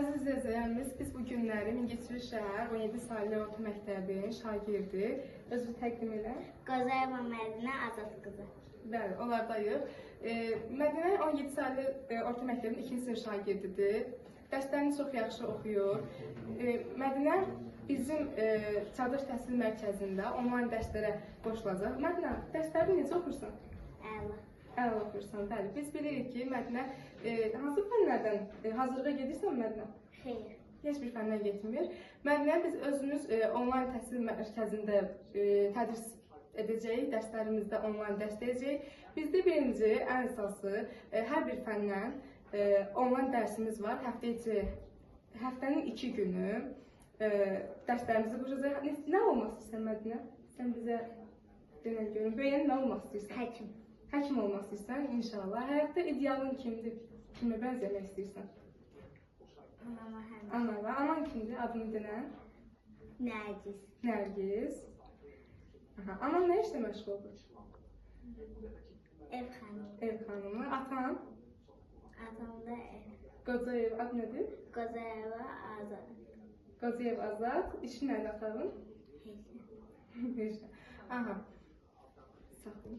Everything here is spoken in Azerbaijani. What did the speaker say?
Əziz izləyicilərimiz, biz bu günləri Mingəçevir şəhər 17 saylı orta məktəbin şagirdi. Özünü təqdim elə. Qazayeva Mədinə Azad qızı. Bəli, onlardayıq. Mədinə 17 saylı orta məktəbin 2-ci sinif şagirdidir. Dərslərini çox yaxşı oxuyur. Mədinə bizim Çağdaş Təhsil Mərkəzində onlayn dərslərə qoşulacaq. Mədinə, dərslərini necə oxursan? Əla. Əla oxursan, bəli. Biz bilirik ki, Mədinə hansı fənlərdən hazırlığa gedirsən Mədinə? Xeyr. Heç bir fəndən getmir. Mədinə, biz özümüz onlayn təhsil mərkəzində tədris edəcəyik, dərslərimizdə onlayn dərs deyəcəyik. Bizdə birinci, ən əsası, hər bir fəndən onlayn dərsimiz var. Həftənin 2 günü dərslərimizi quracaq. Nə olmaq istəyirsən Mədinə? Sən bizə denən görün. Böyüyən nə olmaq istəyirsən? Həkim. Həkim olmaq istəyirsən, inşallah. Həyatda idealın kimdir? Kimə bənzəmək istəyirsən? Anama həmçinin. Anana. Anan kimdir? Adını denən? Nərgiz. Nərgiz. Anan nə işlə məşğuldur? Ev xanımı. Ev xanımı. Atan? Atam da ev. Qocayev ad nədir? Qazayeva Azad. Qocayev Azad. İşi nədir atanın? Heç nə. Aha. Sağ olun.